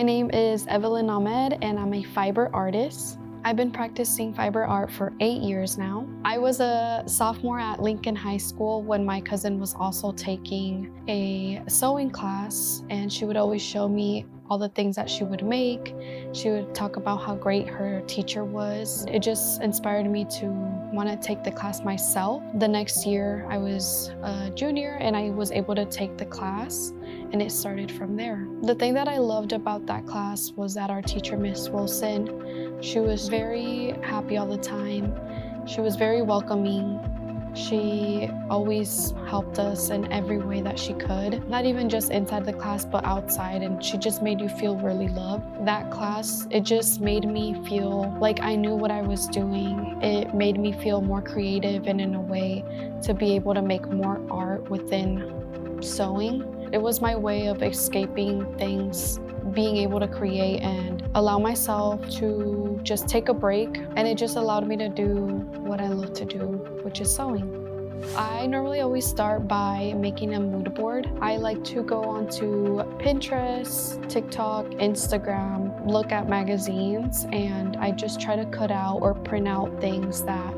name is Evelyn Ahmed, and I'm a fiber artist. I've been practicing fiber art for 8 years now. I was a sophomore at Lincoln High School when my cousin was also taking a sewing class, and she would always show me all the things that she would make. She would talk about how great her teacher was. It just inspired me to want to take the class myself. The next year, I was a junior and I was able to take the class, and it started from there. The thing that I loved about that class was that our teacher, Miss Wilson, she was very happy all the time. She was very welcoming. She always helped us in every way that she could, not even just inside the class, but outside, and she just made you feel really loved. That class, it just made me feel like I knew what I was doing. It made me feel more creative and in a way to be able to make more art within sewing. It was my way of escaping things, being able to create and allow myself to just take a break, and it just allowed me to do what I love to do, which is sewing. I normally always start by making a mood board. I like to go onto Pinterest, TikTok, Instagram, look at magazines, and I just try to cut out or print out things that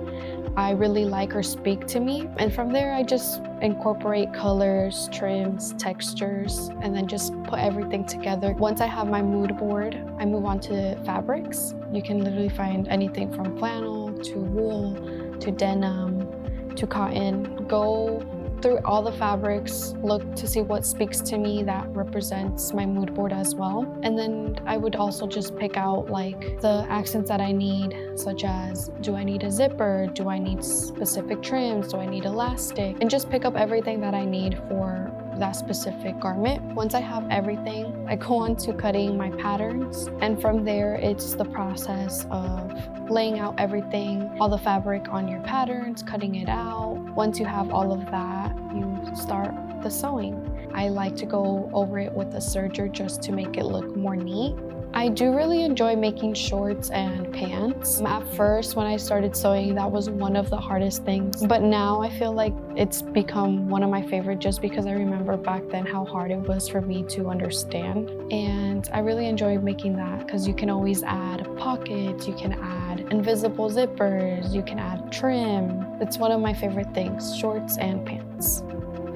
I really like or speak to me. And from there, I just incorporate colors, trims, textures, and then just put everything together. Once I have my mood board, I move on to fabrics. You can literally find anything from flannel to wool to denim to cotton. Go through all the fabrics, look to see what speaks to me that represents my mood board as well. And then I would also just pick out like the accents that I need, such as, do I need a zipper? Do I need specific trims? Do I need elastic? And just pick up everything that I need for that specific garment. Once I have everything, I go on to cutting my patterns. And from there, it's the process of laying out everything, all the fabric on your patterns, cutting it out. Once you have all of that, you start the sewing. I like to go over it with a serger just to make it look more neat. I do really enjoy making shorts and pants. At first, when I started sewing, that was one of the hardest things. But now I feel like it's become one of my favorite just because I remember back then how hard it was for me to understand. And I really enjoy making that because you can always add pockets, you can add invisible zippers, you can add trim. It's one of my favorite things, shorts and pants.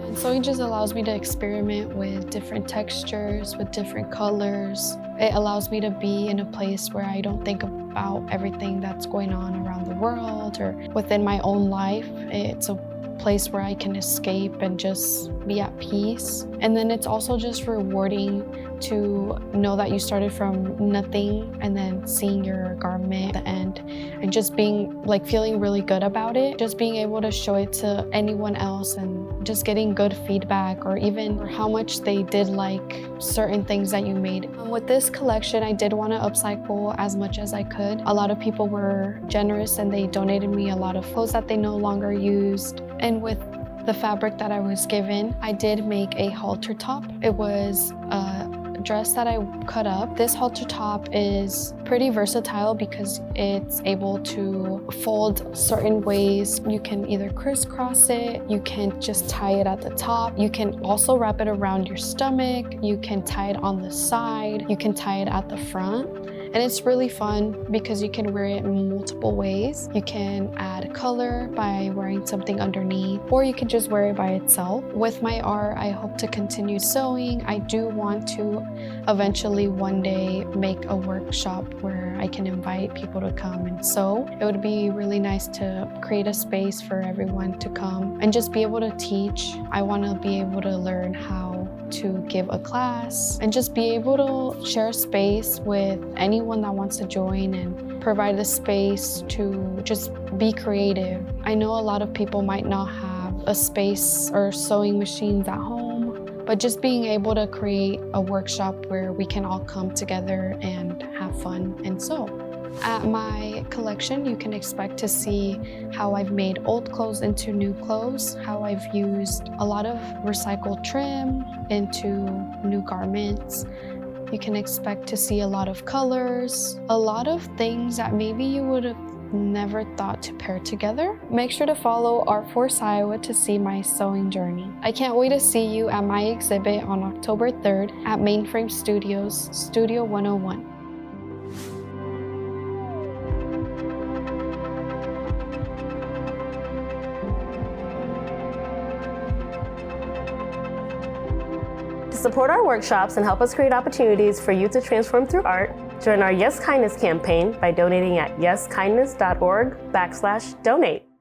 And sewing just allows me to experiment with different textures, with different colors. It allows me to be in a place where I don't think about everything that's going on around the world or within my own life. It's a place where I can escape and just be at peace. And then it's also just rewarding to know that you started from nothing and then seeing your garment at the end and just being like feeling really good about it. Just being able to show it to anyone else and just getting good feedback or even how much they did like certain things that you made. With this collection, I did want to upcycle as much as I could. A lot of people were generous and they donated me a lot of clothes that they no longer used. And with the fabric that I was given, I did make a halter top. It was a dress that I cut up. This halter top is pretty versatile because it's able to fold certain ways. You can either crisscross it, you can just tie it at the top, you can also wrap it around your stomach, you can tie it on the side, you can tie it at the front. And it's really fun because you can wear it in multiple ways. You can add color by wearing something underneath, or you can just wear it by itself. With my art, I hope to continue sewing. I do want to eventually one day make a workshop where I can invite people to come and sew. It would be really nice to create a space for everyone to come and just be able to teach. I want to be able to learn how to give a class and just be able to share space with anyone that wants to join and provide the space to just be creative. I know a lot of people might not have a space or sewing machines at home, but just being able to create a workshop where we can all come together and have fun and sew. At my collection, you can expect to see how I've made old clothes into new clothes, how I've used a lot of recycled trim into new garments. You can expect to see a lot of colors, a lot of things that maybe you would have never thought to pair together. Make sure to follow ArtForce Iowa to see my sewing journey. I can't wait to see you at my exhibit on October 3rd at Mainframe Studios, Studio 101. To support our workshops and help us create opportunities for you to transform through art, join our Yes Kindness campaign by donating at yeskindness.org/donate.